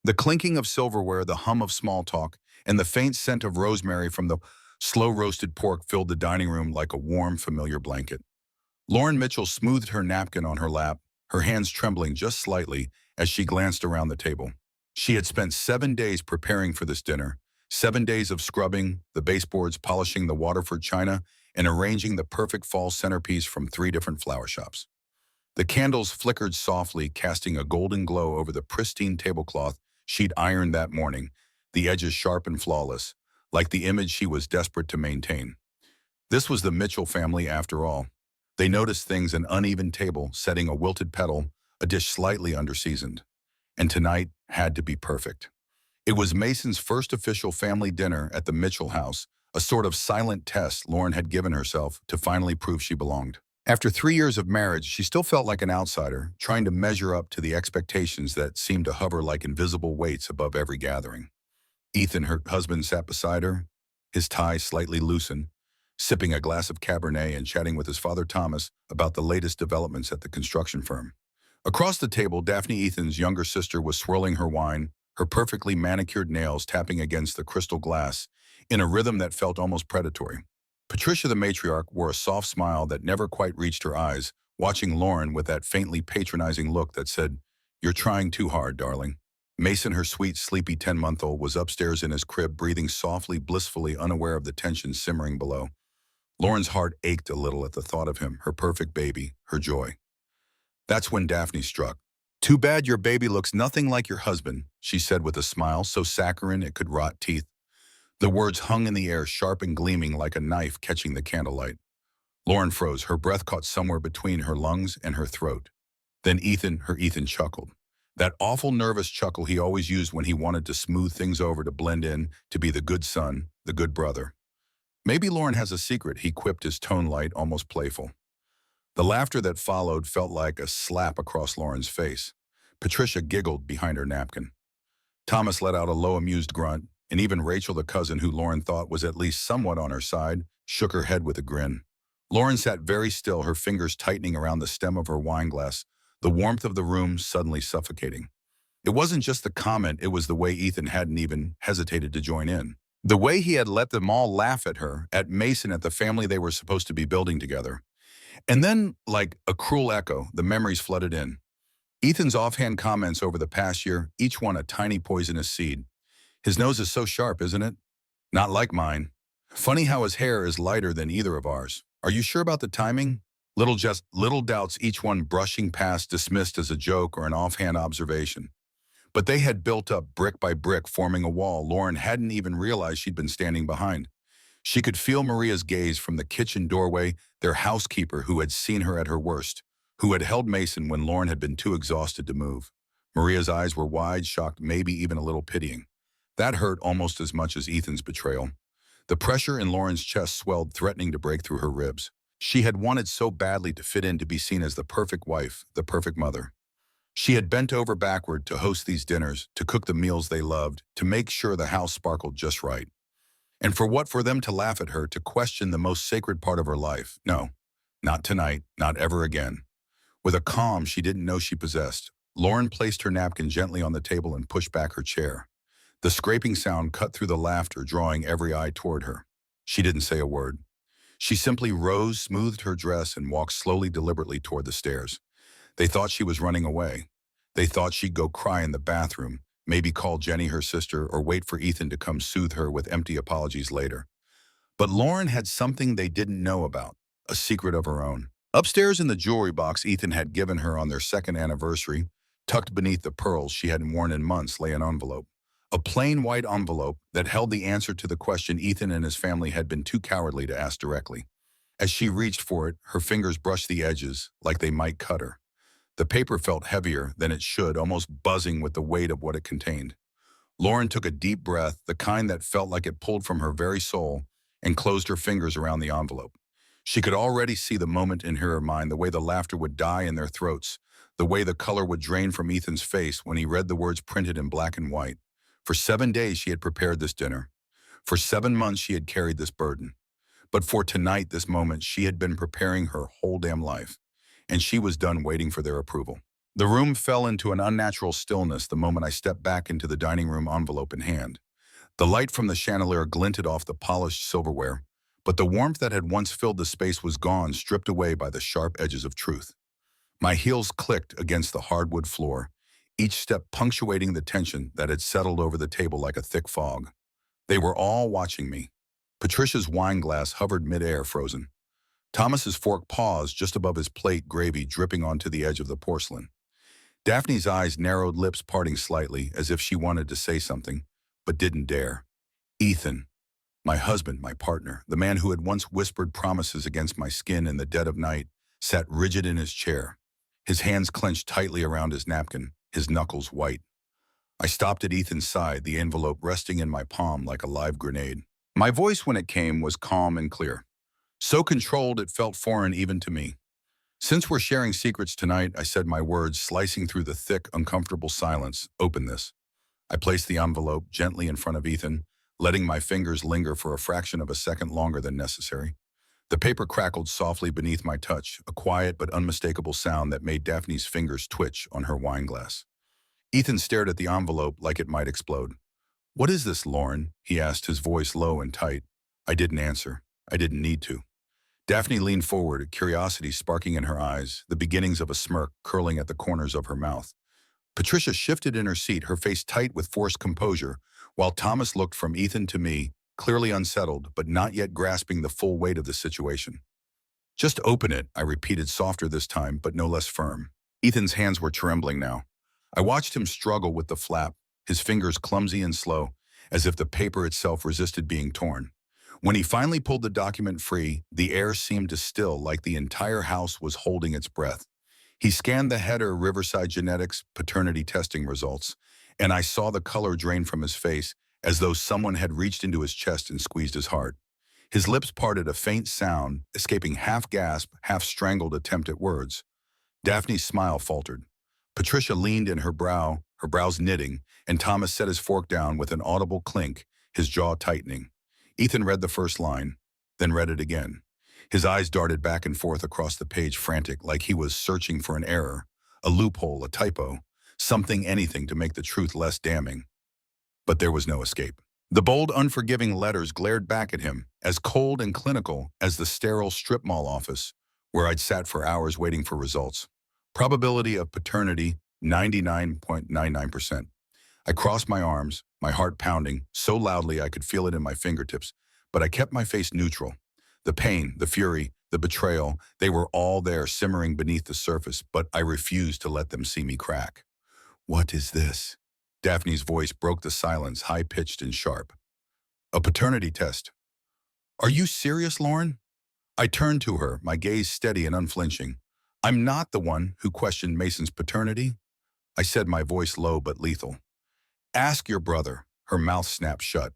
The clinking of silverware, the hum of small talk, and the faint scent of rosemary from the slow-roasted pork filled the dining room like a warm, familiar blanket. Lauren Mitchell smoothed her napkin on her lap, her hands trembling just slightly as she glanced around the table. She had spent 7 days preparing for this dinner, 7 days of scrubbing the baseboards, polishing the Waterford china, and arranging the perfect fall centerpiece from 3 different flower shops. The candles flickered softly, casting a golden glow over the pristine tablecloth she'd ironed that morning, the edges sharp and flawless, like the image she was desperate to maintain. This was the Mitchell family after all. They noticed things: an uneven table, setting a wilted petal, a dish slightly underseasoned. And tonight had to be perfect. It was Mason's first official family dinner at the Mitchell house, a sort of silent test Lauren had given herself to finally prove she belonged. After 3 years of marriage, she still felt like an outsider, trying to measure up to the expectations that seemed to hover like invisible weights above every gathering. Ethan, her husband, sat beside her, his tie slightly loosened, sipping a glass of Cabernet and chatting with his father Thomas about the latest developments at the construction firm. Across the table, Daphne, Ethan's younger sister, was swirling her wine, her perfectly manicured nails tapping against the crystal glass in a rhythm that felt almost predatory. Patricia, the matriarch, wore a soft smile that never quite reached her eyes, watching Lauren with that faintly patronizing look that said, "You're trying too hard, darling." Mason, her sweet, sleepy 10-month-old, was upstairs in his crib, breathing softly, blissfully unaware of the tension simmering below. Lauren's heart ached a little at the thought of him, her perfect baby, her joy. That's when Daphne struck. "Too bad your baby looks nothing like your husband," she said with a smile so saccharine it could rot teeth. The words hung in the air, sharp and gleaming like a knife catching the candlelight. Lauren froze, her breath caught somewhere between her lungs and her throat. Then Ethan chuckled. That awful nervous chuckle he always used when he wanted to smooth things over, to blend in, to be the good son, the good brother. "Maybe Lauren has a secret," he quipped, his tone light, almost playful. The laughter that followed felt like a slap across Lauren's face. Patricia giggled behind her napkin. Thomas let out a low, amused grunt, and even Rachel, the cousin who Lauren thought was at least somewhat on her side, shook her head with a grin. Lauren sat very still, her fingers tightening around the stem of her wineglass, the warmth of the room suddenly suffocating. It wasn't just the comment, it was the way Ethan hadn't even hesitated to join in. The way he had let them all laugh at her, at Mason, at the family they were supposed to be building together. And then, like a cruel echo, the memories flooded in. Ethan's offhand comments over the past year, each one a tiny poisonous seed. "His nose is so sharp, isn't it? Not like mine. Funny how his hair is lighter than either of ours. Are you sure about the timing?" Little doubts, each one brushing past, dismissed as a joke or an offhand observation. But they had built up brick by brick, forming a wall Lauren hadn't even realized she'd been standing behind. She could feel Maria's gaze from the kitchen doorway, their housekeeper who had seen her at her worst, who had held Mason when Lauren had been too exhausted to move. Maria's eyes were wide, shocked, maybe even a little pitying. That hurt almost as much as Ethan's betrayal. The pressure in Lauren's chest swelled, threatening to break through her ribs. She had wanted so badly to fit in, to be seen as the perfect wife, the perfect mother. She had bent over backward to host these dinners, to cook the meals they loved, to make sure the house sparkled just right. And for what? For them to laugh at her, to question the most sacred part of her life. No, not tonight, not ever again. With a calm she didn't know she possessed, Lauren placed her napkin gently on the table and pushed back her chair. The scraping sound cut through the laughter, drawing every eye toward her. She didn't say a word. She simply rose, smoothed her dress, and walked slowly, deliberately toward the stairs. They thought she was running away. They thought she'd go cry in the bathroom, maybe call Jenny, her sister, or wait for Ethan to come soothe her with empty apologies later. But Lauren had something they didn't know about, a secret of her own. Upstairs in the jewelry box Ethan had given her on their second anniversary, tucked beneath the pearls she hadn't worn in months, lay an envelope. A plain white envelope that held the answer to the question Ethan and his family had been too cowardly to ask directly. As she reached for it, her fingers brushed the edges like they might cut her. The paper felt heavier than it should, almost buzzing with the weight of what it contained. Lauren took a deep breath, the kind that felt like it pulled from her very soul, and closed her fingers around the envelope. She could already see the moment in her mind, the way the laughter would die in their throats, the way the color would drain from Ethan's face when he read the words printed in black and white. For 7 days she had prepared this dinner. For 7 months she had carried this burden. But for tonight, this moment, she had been preparing her whole damn life. And she was done waiting for their approval. The room fell into an unnatural stillness the moment I stepped back into the dining room, envelope in hand. The light from the chandelier glinted off the polished silverware, but the warmth that had once filled the space was gone, stripped away by the sharp edges of truth. My heels clicked against the hardwood floor, each step punctuating the tension that had settled over the table like a thick fog. They were all watching me. Patricia's wine glass hovered midair, frozen. Thomas's fork paused just above his plate, gravy dripping onto the edge of the porcelain. Daphne's eyes narrowed, lips parting slightly, as if she wanted to say something, but didn't dare. Ethan, my husband, my partner, the man who had once whispered promises against my skin in the dead of night, sat rigid in his chair, his hands clenched tightly around his napkin, his knuckles white. I stopped at Ethan's side, the envelope resting in my palm like a live grenade. My voice, when it came, was calm and clear. So controlled it felt foreign even to me. Since we're sharing secrets tonight, I said, my words slicing through the thick, uncomfortable silence. Open this. I placed the envelope gently in front of Ethan, letting my fingers linger for a fraction of a second longer than necessary. The paper crackled softly beneath my touch, a quiet but unmistakable sound that made Daphne's fingers twitch on her wine glass. Ethan stared at the envelope like it might explode. "What is this, Lauren?" he asked, his voice low and tight. I didn't answer. I didn't need to. Daphne leaned forward, curiosity sparking in her eyes, the beginnings of a smirk curling at the corners of her mouth. Patricia shifted in her seat, her face tight with forced composure, while Thomas looked from Ethan to me, clearly unsettled, but not yet grasping the full weight of the situation. "Just open it," I repeated, softer this time, but no less firm. Ethan's hands were trembling now. I watched him struggle with the flap, his fingers clumsy and slow, as if the paper itself resisted being torn. When he finally pulled the document free, the air seemed to still, like the entire house was holding its breath. He scanned the header, Riverside Genetics paternity testing results, and I saw the color drain from his face, as though someone had reached into his chest and squeezed his heart. His lips parted, a faint sound, escaping half-gasp, half-strangled attempt at words. Daphne's smile faltered. Patricia leaned in, her brows knitting, and Thomas set his fork down with an audible clink, his jaw tightening. Ethan read the first line, then read it again. His eyes darted back and forth across the page, frantic, like he was searching for an error, a loophole, a typo, something, anything to make the truth less damning. But there was no escape. The bold, unforgiving letters glared back at him, as cold and clinical as the sterile strip mall office, where I'd sat for hours waiting for results. Probability of paternity, 99.99%. I crossed my arms, my heart pounding, so loudly I could feel it in my fingertips, but I kept my face neutral. The pain, the fury, the betrayal, they were all there, simmering beneath the surface, but I refused to let them see me crack. "What is this?" Daphne's voice broke the silence, high-pitched and sharp. "A paternity test." "Are you serious, Lauren?" I turned to her, my gaze steady and unflinching. "I'm not the one who questioned Mason's paternity," I said, my voice low but lethal. "Ask your brother." Her mouth snapped shut.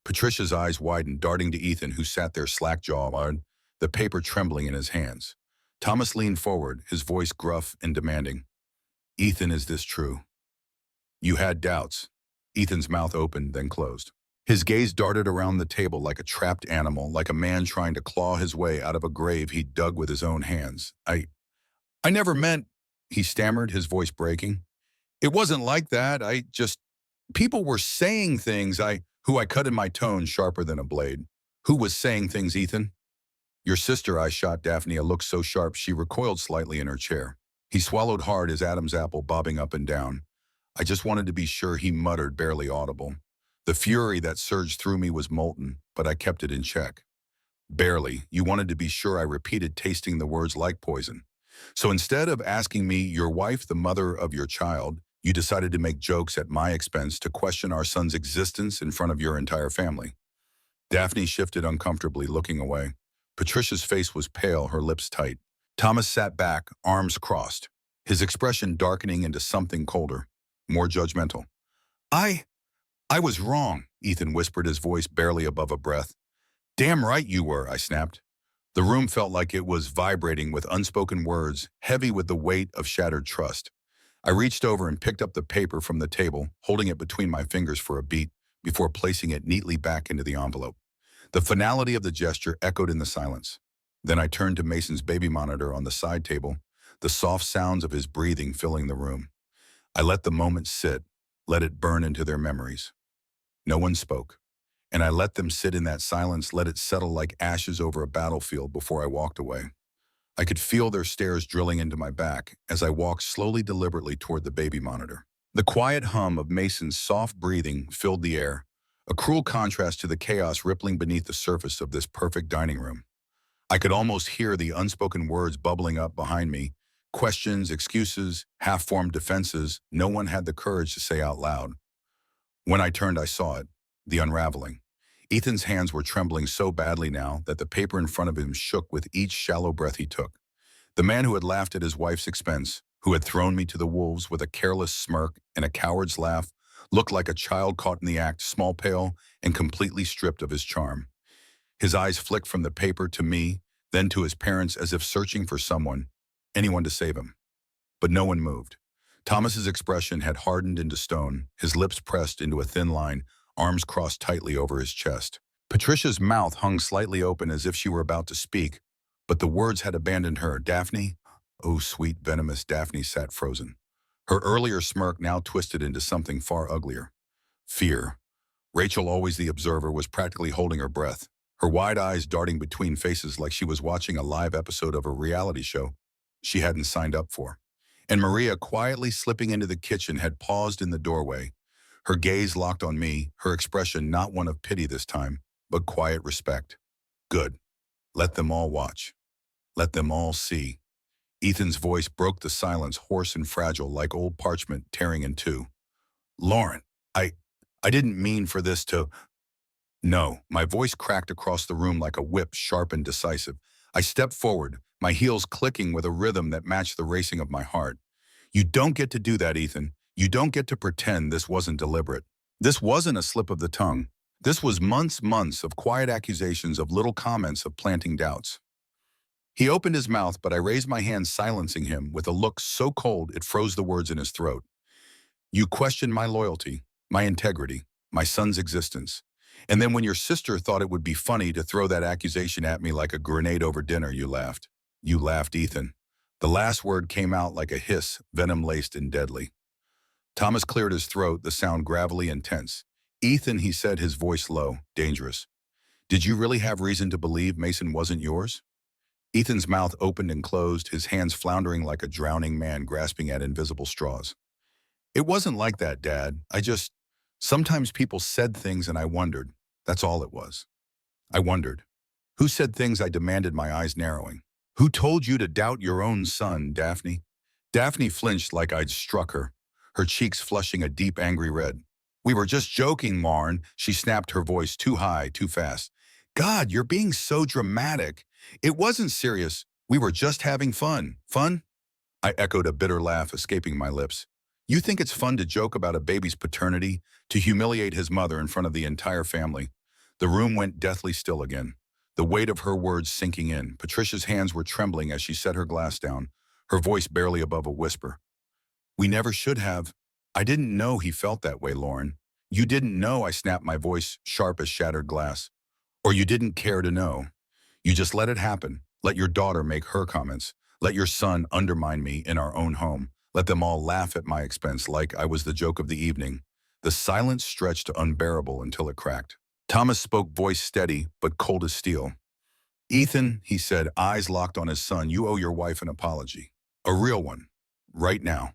Patricia's eyes widened, darting to Ethan, who sat there slack-jawed, the paper trembling in his hands. Thomas leaned forward, his voice gruff and demanding. "Ethan, is this true?" "You had doubts." Ethan's mouth opened, then closed. His gaze darted around the table like a trapped animal, like a man trying to claw his way out of a grave he'd dug with his own hands. I never meant," he stammered, his voice breaking. "It wasn't like that. People were saying things. Who?" I cut in, my tone sharper than a blade. "Who was saying things, Ethan?" "Your sister," I shot Daphne, a look so sharp she recoiled slightly in her chair. He swallowed hard, his Adam's apple bobbing up and down. "I just wanted to be sure," he muttered, barely audible. The fury that surged through me was molten, but I kept it in check. "Barely. You wanted to be sure," I repeated, tasting the words like poison. "So instead of asking me, your wife, the mother of your child, you decided to make jokes at my expense, to question our son's existence in front of your entire family." Daphne shifted uncomfortably, looking away. Patricia's face was pale, her lips tight. Thomas sat back, arms crossed, his expression darkening into something colder, more judgmental. I was wrong," Ethan whispered, his voice barely above a breath. "Damn right you were," I snapped. The room felt like it was vibrating with unspoken words, heavy with the weight of shattered trust. I reached over and picked up the paper from the table, holding it between my fingers for a beat, before placing it neatly back into the envelope. The finality of the gesture echoed in the silence. Then I turned to Mason's baby monitor on the side table, the soft sounds of his breathing filling the room. I let the moment sit, let it burn into their memories. No one spoke, and I let them sit in that silence, let it settle like ashes over a battlefield before I walked away. I could feel their stares drilling into my back as I walked slowly, deliberately toward the baby monitor. The quiet hum of Mason's soft breathing filled the air, a cruel contrast to the chaos rippling beneath the surface of this perfect dining room. I could almost hear the unspoken words bubbling up behind me, questions, excuses, half-formed defenses no one had the courage to say out loud. When I turned, I saw it, the unraveling. Ethan's hands were trembling so badly now that the paper in front of him shook with each shallow breath he took. The man who had laughed at his wife's expense, who had thrown me to the wolves with a careless smirk and a coward's laugh, looked like a child caught in the act, small, pale, and completely stripped of his charm. His eyes flicked from the paper to me, then to his parents as if searching for someone, anyone to save him. But no one moved. Thomas's expression had hardened into stone, his lips pressed into a thin line, arms crossed tightly over his chest. Patricia's mouth hung slightly open as if she were about to speak, but the words had abandoned her. Daphne? Oh, sweet, venomous Daphne sat frozen. Her earlier smirk now twisted into something far uglier. Fear. Rachel, always the observer, was practically holding her breath, her wide eyes darting between faces like she was watching a live episode of a reality show she hadn't signed up for. And Maria, quietly slipping into the kitchen, had paused in the doorway, her gaze locked on me, her expression not one of pity this time, but quiet respect. Good. Let them all watch. Let them all see. Ethan's voice broke the silence, hoarse and fragile, like old parchment tearing in two. Lauren, I didn't mean for this to... No, my voice cracked across the room like a whip, sharp and decisive. I stepped forward, my heels clicking with a rhythm that matched the racing of my heart. You don't get to do that, Ethan. You don't get to pretend this wasn't deliberate. This wasn't a slip of the tongue. This was months of quiet accusations, of little comments, of planting doubts. He opened his mouth, but I raised my hand, silencing him with a look so cold it froze the words in his throat. You questioned my loyalty, my integrity, my son's existence. And then when your sister thought it would be funny to throw that accusation at me like a grenade over dinner, you laughed. You laughed, Ethan. The last word came out like a hiss, venom-laced and deadly. Thomas cleared his throat, the sound gravelly and tense. Ethan, he said, his voice low, dangerous. Did you really have reason to believe Mason wasn't yours? Ethan's mouth opened and closed, his hands floundering like a drowning man grasping at invisible straws. It wasn't like that, Dad. Sometimes people said things and I wondered. That's all it was. I wondered. Who said things? I demanded, my eyes narrowing. Who told you to doubt your own son, Daphne? Daphne flinched like I'd struck her, her cheeks flushing a deep, angry red. We were just joking, Lauren, she snapped, her voice too high, too fast. God, you're being so dramatic. It wasn't serious. We were just having fun. Fun? I echoed, a bitter laugh escaping my lips. You think it's fun to joke about a baby's paternity, to humiliate his mother in front of the entire family? The room went deathly still again, the weight of her words sinking in. Patricia's hands were trembling as she set her glass down, her voice barely above a whisper. We never should have. I didn't know he felt that way, Lauren. You didn't know, I snapped, my voice sharp as shattered glass. Or you didn't care to know. You just let it happen. Let your daughter make her comments. Let your son undermine me in our own home. Let them all laugh at my expense like I was the joke of the evening. The silence stretched unbearable until it cracked. Thomas spoke, voice steady but cold as steel. Ethan, he said, eyes locked on his son, you owe your wife an apology. A real one. Right now.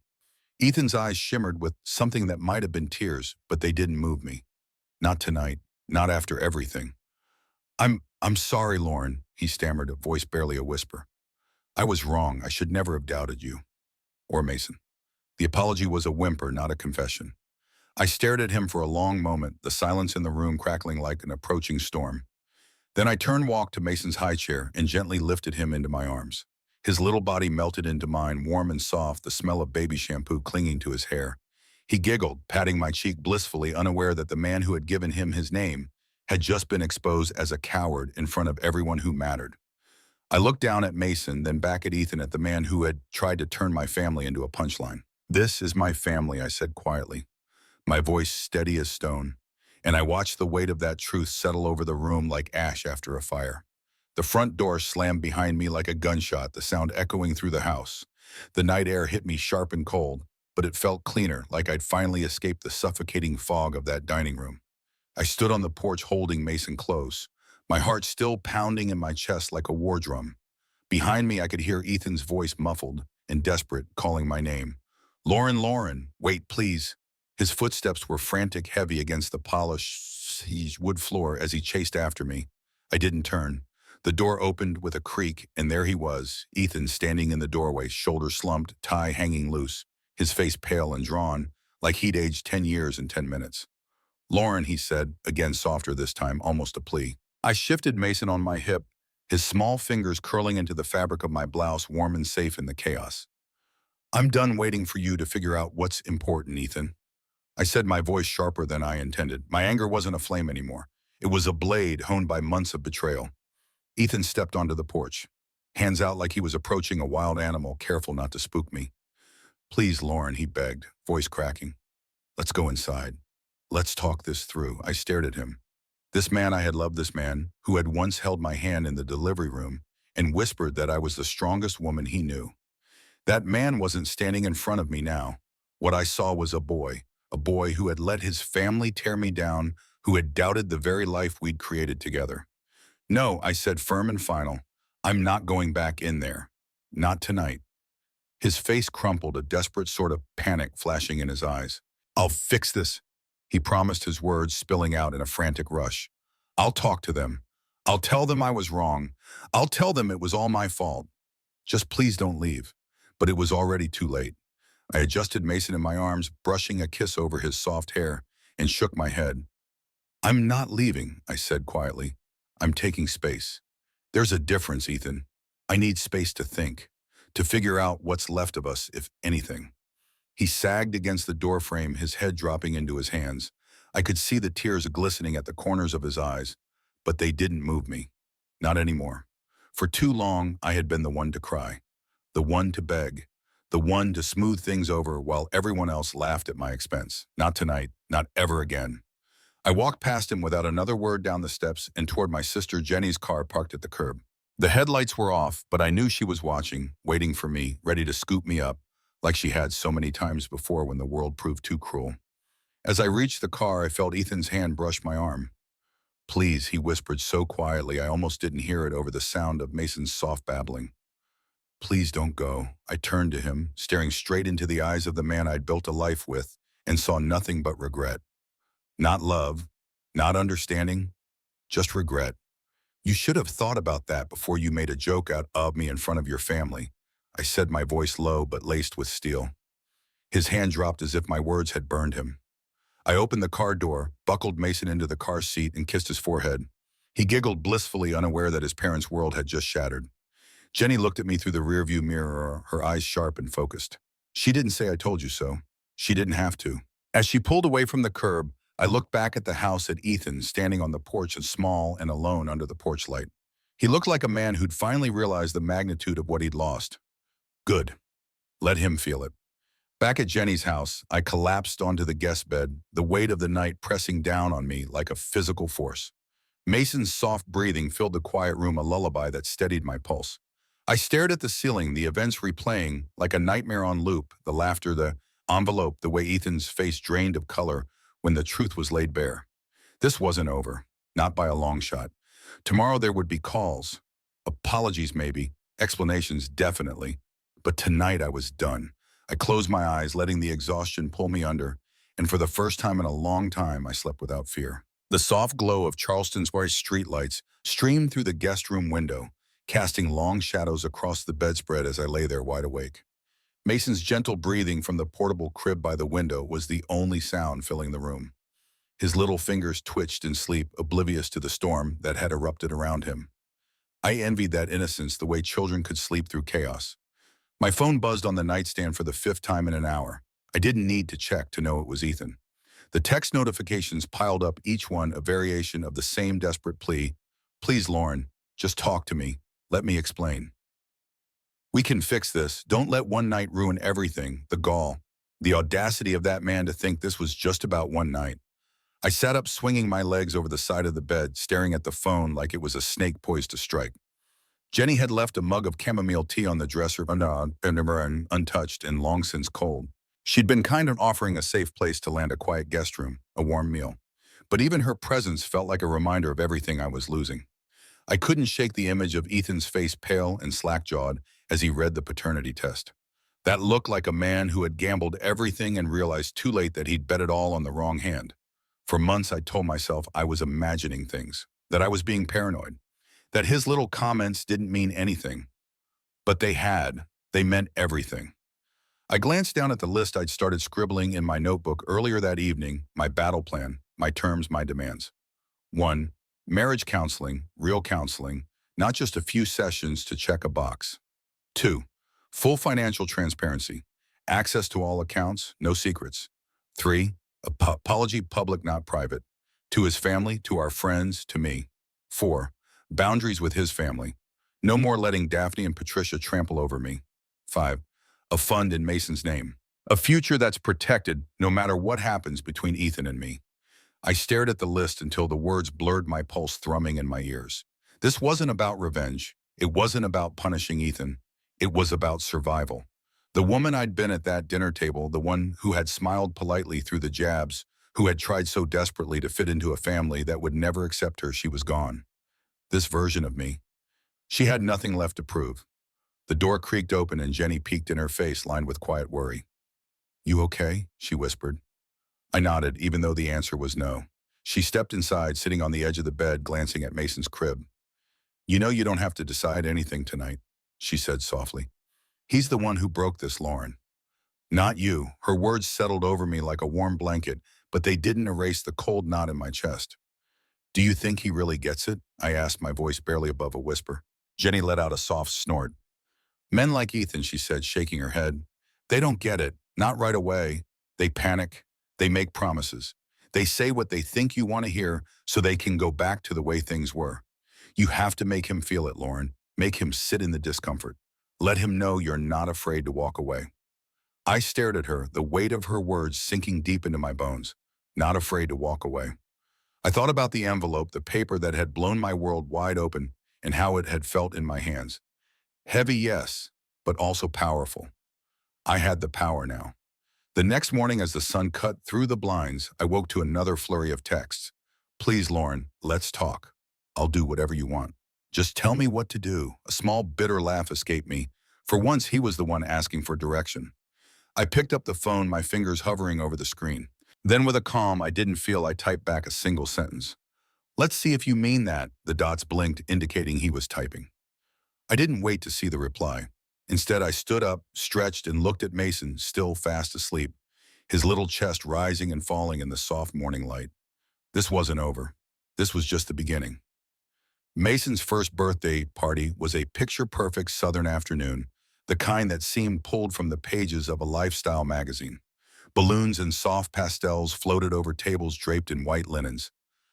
Ethan's eyes shimmered with something that might have been tears, but they didn't move me. Not tonight. Not after everything. I'm sorry, Lauren, he stammered, a voice barely a whisper. I was wrong. I should never have doubted you. Or Mason. The apology was a whimper, not a confession. I stared at him for a long moment, the silence in the room crackling like an approaching storm. Then I turned, walked to Mason's high chair, and gently lifted him into my arms. His little body melted into mine, warm and soft, the smell of baby shampoo clinging to his hair. He giggled, patting my cheek blissfully, unaware that the man who had given him his name had just been exposed as a coward in front of everyone who mattered. I looked down at Mason, then back at Ethan, at the man who had tried to turn my family into a punchline. This is my family, I said quietly, my voice steady as stone, and I watched the weight of that truth settle over the room like ash after a fire. The front door slammed behind me like a gunshot, the sound echoing through the house. The night air hit me sharp and cold, but it felt cleaner, like I'd finally escaped the suffocating fog of that dining room. I stood on the porch holding Mason close, my heart still pounding in my chest like a war drum. Behind me, I could hear Ethan's voice muffled and desperate, calling my name. Lauren, Lauren, wait, please. His footsteps were frantic, heavy against the polished wood floor as he chased after me. I didn't turn. The door opened with a creak, and there he was, Ethan standing in the doorway, shoulders slumped, tie hanging loose, his face pale and drawn, like he'd aged 10 years in 10 minutes. Lauren, he said, again softer this time, almost a plea. I shifted Mason on my hip, his small fingers curling into the fabric of my blouse, warm and safe in the chaos. I'm done waiting for you to figure out what's important, Ethan. I said, my voice sharper than I intended. My anger wasn't a flame anymore. It was a blade honed by months of betrayal. Ethan stepped onto the porch, hands out like he was approaching a wild animal, careful not to spook me. Please, Lauren, he begged, voice cracking. Let's go inside. Let's talk this through. I stared at him. This man I had loved, this man who had once held my hand in the delivery room and whispered that I was the strongest woman he knew. That man wasn't standing in front of me now. What I saw was a boy who had let his family tear me down, who had doubted the very life we'd created together. No, I said, firm and final. I'm not going back in there. Not tonight. His face crumpled, a desperate sort of panic flashing in his eyes. I'll fix this, he promised, his words spilling out in a frantic rush. I'll talk to them. I'll tell them I was wrong. I'll tell them it was all my fault. Just please don't leave. But it was already too late. I adjusted Mason in my arms, brushing a kiss over his soft hair, and shook my head. I'm not leaving, I said quietly. I'm taking space. There's a difference, Ethan. I need space to think, to figure out what's left of us, if anything. He sagged against the doorframe, his head dropping into his hands. I could see the tears glistening at the corners of his eyes, but they didn't move me. Not anymore. For too long, I had been the one to cry, the one to beg, the one to smooth things over while everyone else laughed at my expense. Not tonight, not ever again. I walked past him without another word down the steps and toward my sister Jenny's car parked at the curb. The headlights were off, but I knew she was watching, waiting for me, ready to scoop me up, like she had so many times before when the world proved too cruel. As I reached the car, I felt Ethan's hand brush my arm. Please, he whispered so quietly I almost didn't hear it over the sound of Mason's soft babbling. Please don't go. I turned to him, staring straight into the eyes of the man I'd built a life with, and saw nothing but regret. Not love, not understanding, just regret. You should have thought about that before you made a joke out of me in front of your family, I said, my voice low but laced with steel. His hand dropped as if my words had burned him. I opened the car door, buckled Mason into the car seat, and kissed his forehead. He giggled blissfully, unaware that his parents' world had just shattered. Jenny looked at me through the rearview mirror, her eyes sharp and focused. She didn't say I told you so. She didn't have to. As she pulled away from the curb, I looked back at the house, at Ethan standing on the porch, small and alone under the porch light. He looked like a man who'd finally realized the magnitude of what he'd lost. Good. Let him feel it. Back at Jenny's house, I collapsed onto the guest bed, the weight of the night pressing down on me like a physical force. Mason's soft breathing filled the quiet room, a lullaby that steadied my pulse. I stared at the ceiling, the events replaying like a nightmare on loop, the laughter, the envelope, the way Ethan's face drained of color when the truth was laid bare. This wasn't over, not by a long shot. Tomorrow there would be calls, apologies maybe, explanations definitely, but tonight I was done. I closed my eyes, letting the exhaustion pull me under, and for the first time in a long time, I slept without fear. The soft glow of Charleston's white streetlights streamed through the guest room window, casting long shadows across the bedspread as I lay there wide awake. Mason's gentle breathing from the portable crib by the window was the only sound filling the room. His little fingers twitched in sleep, oblivious to the storm that had erupted around him. I envied that innocence, the way children could sleep through chaos. My phone buzzed on the nightstand for the 5th time in an hour. I didn't need to check to know it was Ethan. The text notifications piled up, each one a variation of the same desperate plea. Please, Lauren, just talk to me. Let me explain. We can fix this. Don't let one night ruin everything. The gall, the audacity of that man to think this was just about one night. I sat up, swinging my legs over the side of the bed, staring at the phone like it was a snake poised to strike. Jenny had left a mug of chamomile tea on the dresser untouched and long since cold. She'd been kind of offering a safe place to land a quiet guest room, a warm meal. But even her presence felt like a reminder of everything I was losing. I couldn't shake the image of Ethan's face pale and slack-jawed as he read the paternity test. That looked like a man who had gambled everything and realized too late that he'd bet it all on the wrong hand. For months I told myself I was imagining things, that I was being paranoid, that his little comments didn't mean anything. But they had. They meant everything. I glanced down at the list I'd started scribbling in my notebook earlier that evening, my battle plan, my terms, my demands. 1. Marriage counseling, real counseling, not just a few sessions to check a box. 2. Full financial transparency, access to all accounts, no secrets. 3. Apology public, not private, to his family, to our friends, to me. 4. Boundaries with his family. No more letting Daphne and Patricia trample over me. 5. A fund in Mason's name. A future that's protected no matter what happens between Ethan and me. I stared at the list until the words blurred my pulse thrumming in my ears. This wasn't about revenge. It wasn't about punishing Ethan. It was about survival. The woman I'd been at that dinner table, the one who had smiled politely through the jabs, who had tried so desperately to fit into a family that would never accept her, she was gone. This version of me. She had nothing left to prove. The door creaked open and Jenny peeked in her face, lined with quiet worry. "You okay?" she whispered. I nodded, even though the answer was no. She stepped inside, sitting on the edge of the bed, glancing at Mason's crib. "You know you don't have to decide anything tonight," she said softly. "He's the one who broke this, Lauren. Not you." Her words settled over me like a warm blanket, but they didn't erase the cold knot in my chest. "Do you think he really gets it?" I asked, my voice barely above a whisper. Jenny let out a soft snort. "Men like Ethan," she said, shaking her head, "they don't get it, not right away. They panic. They make promises. They say what they think you want to hear so they can go back to the way things were. You have to make him feel it, Lauren. Make him sit in the discomfort. Let him know you're not afraid to walk away." I stared at her, the weight of her words sinking deep into my bones. Not afraid to walk away. I thought about the envelope, the paper that had blown my world wide open, and how it had felt in my hands. Heavy, yes, but also powerful. I had the power now. The next morning, as the sun cut through the blinds, I woke to another flurry of texts. "Please, Lauren, let's talk. I'll do whatever you want. Just tell me what to do." A small, bitter laugh escaped me. For once, he was the one asking for direction. I picked up the phone, my fingers hovering over the screen. Then with a calm I didn't feel, I typed back a single sentence. "Let's see if you mean that." The dots blinked, indicating he was typing. I didn't wait to see the reply. Instead, I stood up, stretched, and looked at Mason, still fast asleep, his little chest rising and falling in the soft morning light. This wasn't over. This was just the beginning. Mason's first birthday party was a picture-perfect southern afternoon, the kind that seemed pulled from the pages of a lifestyle magazine. Balloons and soft pastels floated over tables draped in white linens.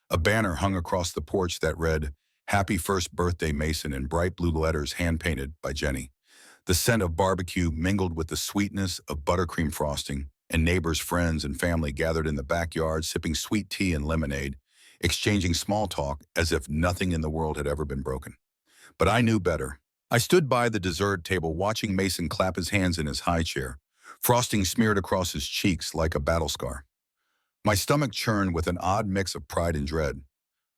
A banner hung across the porch that read, "Happy First Birthday, Mason," in bright blue letters hand-painted by Jenny. The scent of barbecue mingled with the sweetness of buttercream frosting, and neighbors, friends, and family gathered in the backyard sipping sweet tea and lemonade, exchanging small talk as if nothing in the world had ever been broken. But I knew better. I stood by the dessert table watching Mason clap his hands in his high chair, frosting smeared across his cheeks like a battle scar. My stomach churned with an odd mix of pride and dread.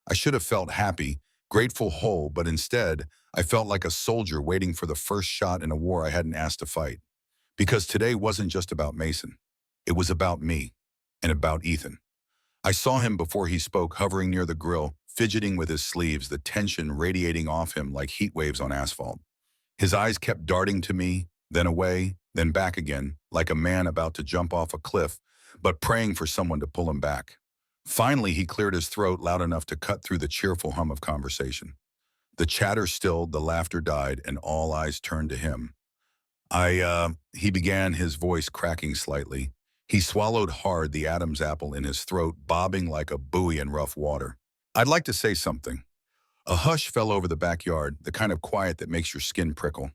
I should have felt happy, grateful, whole, but instead, I felt like a soldier waiting for the first shot in a war I hadn't asked to fight. Because today wasn't just about Mason. It was about me, and about Ethan. I saw him before he spoke, hovering near the grill, fidgeting with his sleeves, the tension radiating off him like heat waves on asphalt. His eyes kept darting to me, then away, then back again, like a man about to jump off a cliff, but praying for someone to pull him back. Finally, he cleared his throat loud enough to cut through the cheerful hum of conversation. The chatter stilled, the laughter died, and all eyes turned to him. He began, his voice cracking slightly. He swallowed hard, the Adam's apple in his throat bobbing like a buoy in rough water. "I'd like to say something." A hush fell over the backyard, the kind of quiet that makes your skin prickle.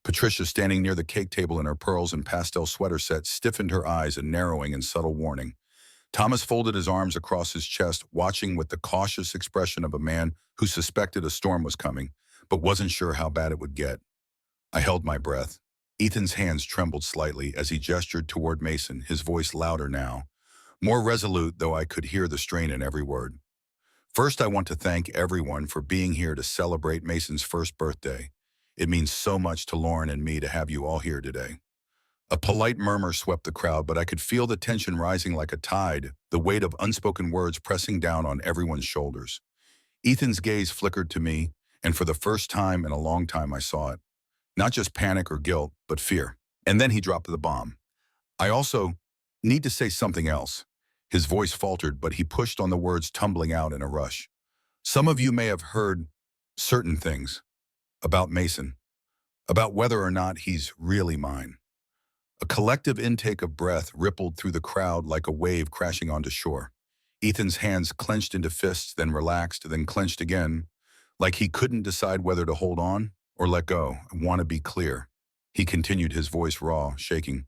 Patricia, standing near the cake table in her pearls and pastel sweater set, stiffened her eyes, a narrowing and subtle warning. Thomas folded his arms across his chest, watching with the cautious expression of a man who suspected a storm was coming, but wasn't sure how bad it would get. I held my breath. Ethan's hands trembled slightly as he gestured toward Mason, his voice louder now, more resolute, though I could hear the strain in every word. First, I want to thank everyone for being here to celebrate Mason's first birthday. It means so much to Lauren and me to have you all here today. A polite murmur swept the crowd, but I could feel the tension rising like a tide, the weight of unspoken words pressing down on everyone's shoulders. Ethan's gaze flickered to me, and for the first time in a long time I saw it. Not just panic or guilt, but fear. And then he dropped the bomb. I also need to say something else. His voice faltered, but he pushed on the words tumbling out in a rush. Some of you may have heard certain things about Mason, about whether or not he's really mine. A collective intake of breath rippled through the crowd like a wave crashing onto shore. Ethan's hands clenched into fists, then relaxed, then clenched again, like he couldn't decide whether to hold on or let go. I want to be clear. He continued, his voice raw, shaking.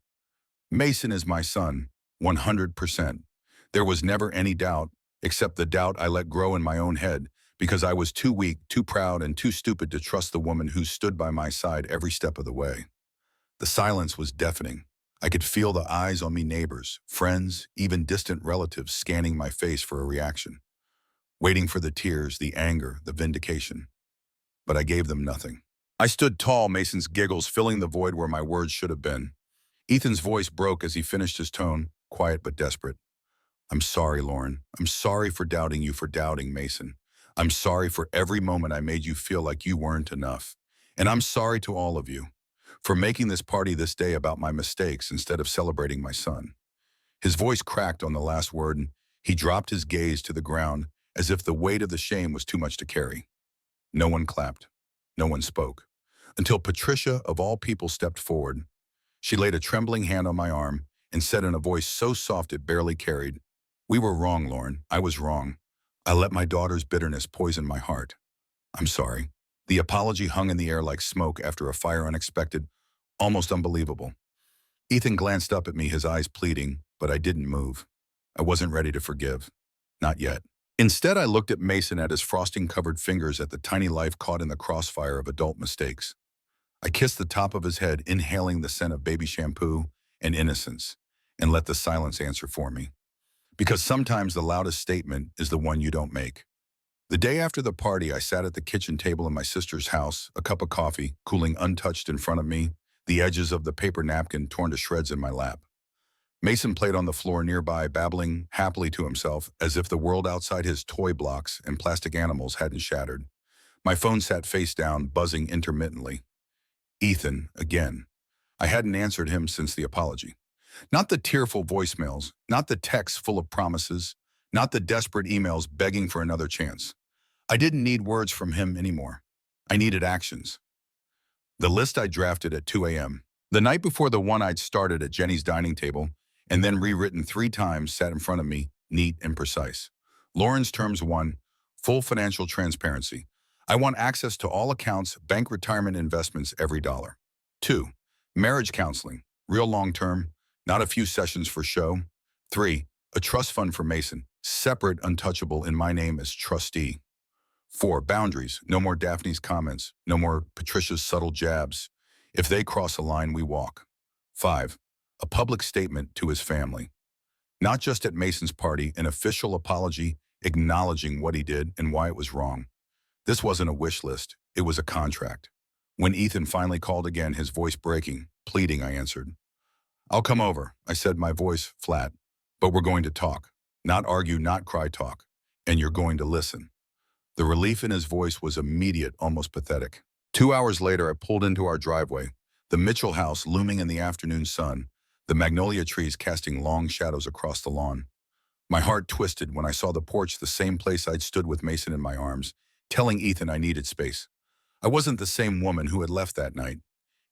Mason is my son, 100%. There was never any doubt, except the doubt I let grow in my own head, because I was too weak, too proud, and too stupid to trust the woman who stood by my side every step of the way. The silence was deafening. I could feel the eyes on me, neighbors, friends, even distant relatives scanning my face for a reaction, waiting for the tears, the anger, the vindication. But I gave them nothing. I stood tall, Mason's giggles filling the void where my words should have been. Ethan's voice broke as he finished his tone, quiet but desperate. I'm sorry, Lauren. I'm sorry for doubting you, for doubting Mason. I'm sorry for every moment I made you feel like you weren't enough. And I'm sorry to all of you for making this party this day about my mistakes instead of celebrating my son. His voice cracked on the last word, and he dropped his gaze to the ground as if the weight of the shame was too much to carry. No one clapped. No one spoke. Until Patricia, of all people, stepped forward. She laid a trembling hand on my arm and said in a voice so soft it barely carried, "We were wrong, Lauren. I was wrong. I let my daughter's bitterness poison my heart. I'm sorry." The apology hung in the air like smoke after a fire, unexpected, almost unbelievable. Ethan glanced up at me, his eyes pleading, but I didn't move. I wasn't ready to forgive. Not yet. Instead, I looked at Mason, at his frosting-covered fingers, at the tiny life caught in the crossfire of adult mistakes. I kissed the top of his head, inhaling the scent of baby shampoo and innocence, and let the silence answer for me. Because sometimes the loudest statement is the one you don't make. The day after the party, I sat at the kitchen table in my sister's house, a cup of coffee cooling untouched in front of me, the edges of the paper napkin torn to shreds in my lap. Mason played on the floor nearby, babbling happily to himself, as if the world outside his toy blocks and plastic animals hadn't shattered. My phone sat face down, buzzing intermittently. Ethan, again. I hadn't answered him since the apology. Not the tearful voicemails, not the texts full of promises, not the desperate emails begging for another chance. I didn't need words from him anymore. I needed actions. The list I drafted at 2 a.m. The night before, the one I'd started at Jenny's dining table and then rewritten 3 times, sat in front of me, neat and precise. Lauren's terms: 1, full financial transparency. I want access to all accounts, bank, retirement, investments, every dollar. 2, marriage counseling, real long-term, not a few sessions for show. 3, a trust fund for Mason, separate, untouchable, in my name as trustee. 4, boundaries, no more Daphne's comments, no more Patricia's subtle jabs. If they cross a line, we walk. 5, a public statement to his family. Not just at Mason's party, an official apology acknowledging what he did and why it was wrong. This wasn't a wish list, it was a contract. When Ethan finally called again, his voice breaking, pleading, I answered. I'll come over, I said, my voice flat. But we're going to talk. Not argue, not cry, talk. And you're going to listen. The relief in his voice was immediate, almost pathetic. 2 hours later, I pulled into our driveway, the Mitchell house looming in the afternoon sun, the magnolia trees casting long shadows across the lawn. My heart twisted when I saw the porch, the same place I'd stood with Mason in my arms, telling Ethan I needed space. I wasn't the same woman who had left that night.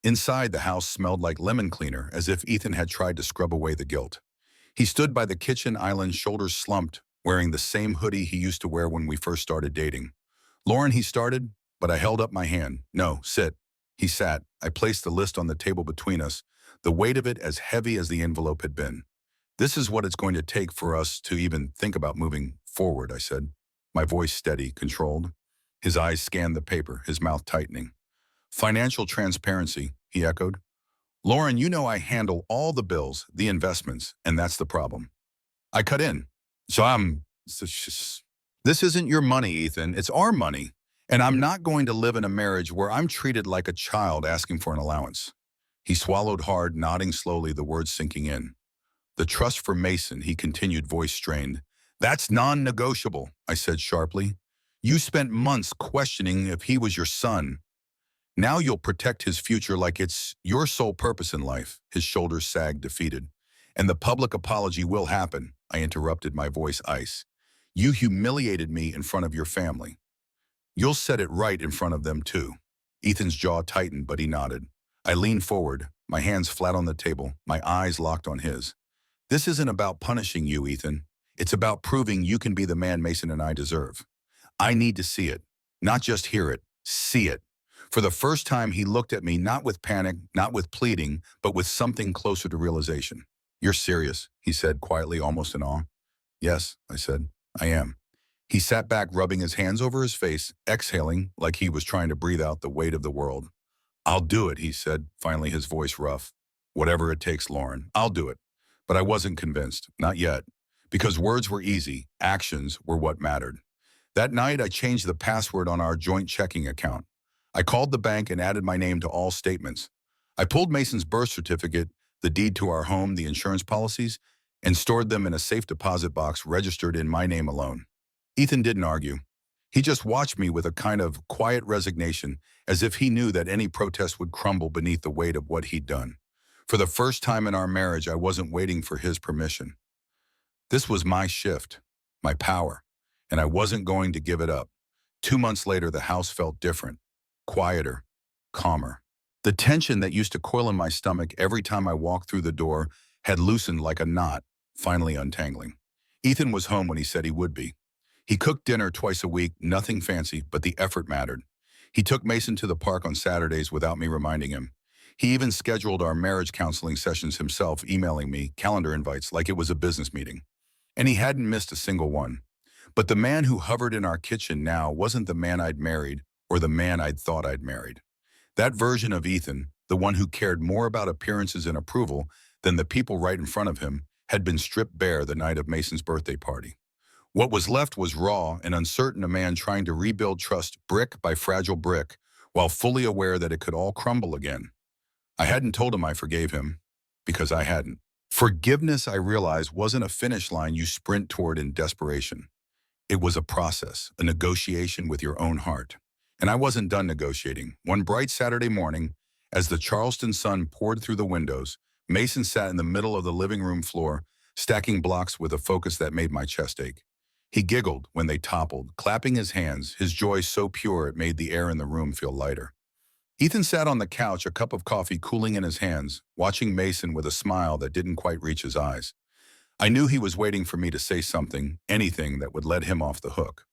Inside, the house smelled like lemon cleaner, as if Ethan had tried to scrub away the guilt. He stood by the kitchen island, shoulders slumped, wearing the same hoodie he used to wear when we first started dating. Lauren, he started, but I held up my hand. No, sit. He sat. I placed the list on the table between us, the weight of it as heavy as the envelope had been. This is what it's going to take for us to even think about moving forward, I said, my voice steady, controlled. His eyes scanned the paper, his mouth tightening. Financial transparency, he echoed. Lauren, you know I handle all the bills, the investments, and that's the problem. I cut in. So I'm... This isn't your money, Ethan. It's our money. And I'm not going to live in a marriage where I'm treated like a child asking for an allowance. He swallowed hard, nodding slowly, the words sinking in. The trust for Mason, he continued, voice strained. That's non-negotiable, I said sharply. You spent months questioning if he was your son. Now you'll protect his future like it's your sole purpose in life. His shoulders sagged, defeated. And the public apology will happen, I interrupted, my voice ice. You humiliated me in front of your family. You'll set it right in front of them too. Ethan's jaw tightened, but he nodded. I leaned forward, my hands flat on the table, my eyes locked on his. This isn't about punishing you, Ethan. It's about proving you can be the man Mason and I deserve. I need to see it, not just hear it, see it. For the first time, he looked at me, not with panic, not with pleading, but with something closer to realization. You're serious, he said quietly, almost in awe. Yes, I said, I am. He sat back, rubbing his hands over his face, exhaling like he was trying to breathe out the weight of the world. I'll do it, he said, finally, his voice rough. Whatever it takes, Lauren, I'll do it. But I wasn't convinced, not yet. Because words were easy, actions were what mattered. That night, I changed the password on our joint checking account. I called the bank and added my name to all statements. I pulled Mason's birth certificate, the deed to our home, the insurance policies, and stored them in a safe deposit box registered in my name alone. Ethan didn't argue. He just watched me with a kind of quiet resignation, as if he knew that any protest would crumble beneath the weight of what he'd done. For the first time in our marriage, I wasn't waiting for his permission. This was my shift, my power, and I wasn't going to give it up. 2 months later, the house felt different, quieter, calmer. The tension that used to coil in my stomach every time I walked through the door had loosened like a knot, finally untangling. Ethan was home when he said he would be. He cooked dinner twice a week, nothing fancy, but the effort mattered. He took Mason to the park on Saturdays without me reminding him. He even scheduled our marriage counseling sessions himself, emailing me calendar invites like it was a business meeting. And he hadn't missed a single one. But the man who hovered in our kitchen now wasn't the man I'd married or the man I'd thought I'd married. That version of Ethan, the one who cared more about appearances and approval than the people right in front of him, had been stripped bare the night of Mason's birthday party. What was left was raw and uncertain, a man trying to rebuild trust brick by fragile brick, while fully aware that it could all crumble again. I hadn't told him I forgave him, because I hadn't. Forgiveness, I realized, wasn't a finish line you sprint toward in desperation. It was a process, a negotiation with your own heart. And I wasn't done negotiating. One bright Saturday morning, as the Charleston sun poured through the windows, Mason sat in the middle of the living room floor, stacking blocks with a focus that made my chest ache. He giggled when they toppled, clapping his hands, his joy so pure it made the air in the room feel lighter. Ethan sat on the couch, a cup of coffee cooling in his hands, watching Mason with a smile that didn't quite reach his eyes. I knew he was waiting for me to say something, anything that would let him off the hook.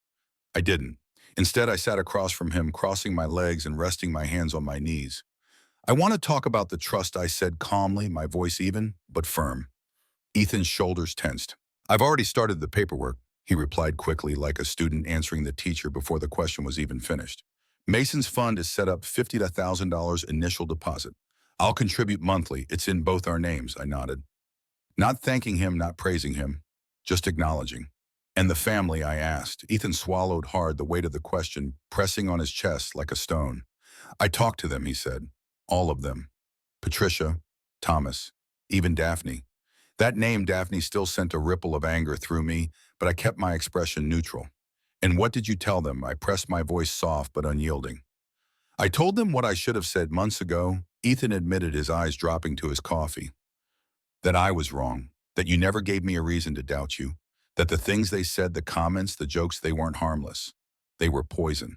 I didn't. Instead, I sat across from him, crossing my legs and resting my hands on my knees. I want to talk about the trust, I said calmly, my voice even, but firm. Ethan's shoulders tensed. I've already started the paperwork, he replied quickly, like a student answering the teacher before the question was even finished. Mason's fund is set up $50,000 initial deposit. I'll contribute monthly. It's in both our names, I nodded. Not thanking him, not praising him, just acknowledging. And the family, I asked. Ethan swallowed hard, the weight of the question pressing on his chest like a stone. I talked to them, he said. All of them. Patricia, Thomas, even Daphne. That name, Daphne, still sent a ripple of anger through me, but I kept my expression neutral. And what did you tell them? I pressed my voice soft but unyielding. I told them what I should have said months ago. Ethan admitted, his eyes dropping to his coffee. That I was wrong, that you never gave me a reason to doubt you, that the things they said, the comments, the jokes, they weren't harmless. They were poison.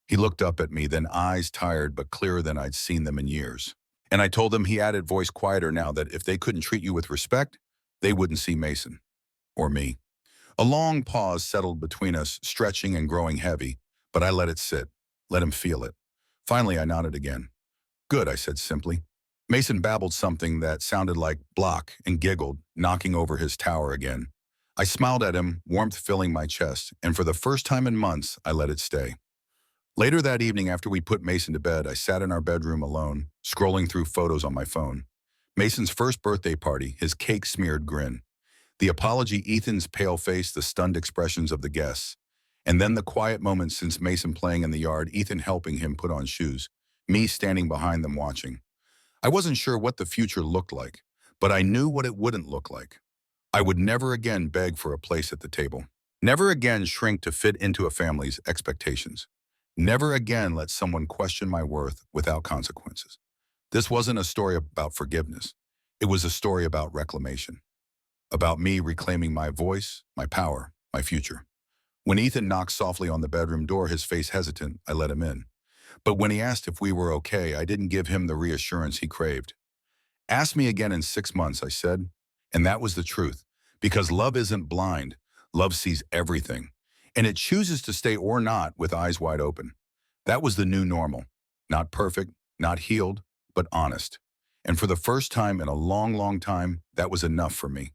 He looked up at me, then eyes tired but clearer than I'd seen them in years. And I told them, he added, voice quieter now, that if they couldn't treat you with respect, they wouldn't see Mason. Or me. A long pause settled between us, stretching and growing heavy, but I let it sit, let him feel it. Finally, I nodded again. Good, I said simply. Mason babbled something that sounded like block and giggled, knocking over his tower again. I smiled at him, warmth filling my chest, and for the first time in months, I let it stay. Later that evening, after we put Mason to bed, I sat in our bedroom alone, scrolling through photos on my phone. Mason's first birthday party, his cake-smeared grin. The apology, Ethan's pale face, the stunned expressions of the guests. And then the quiet moments since Mason playing in the yard, Ethan helping him put on shoes, me standing behind them watching. I wasn't sure what the future looked like, but I knew what it wouldn't look like. I would never again beg for a place at the table. Never again shrink to fit into a family's expectations. Never again let someone question my worth without consequences. This wasn't a story about forgiveness. It was a story about reclamation, about me reclaiming my voice, my power, my future. When Ethan knocked softly on the bedroom door, his face hesitant, I let him in. But when he asked if we were okay, I didn't give him the reassurance he craved. Ask me again in 6 months, I said. And that was the truth. Because love isn't blind. Love sees everything. And it chooses to stay or not with eyes wide open. That was the new normal. Not perfect, not healed, but honest. And for the first time in a long, long time, that was enough for me.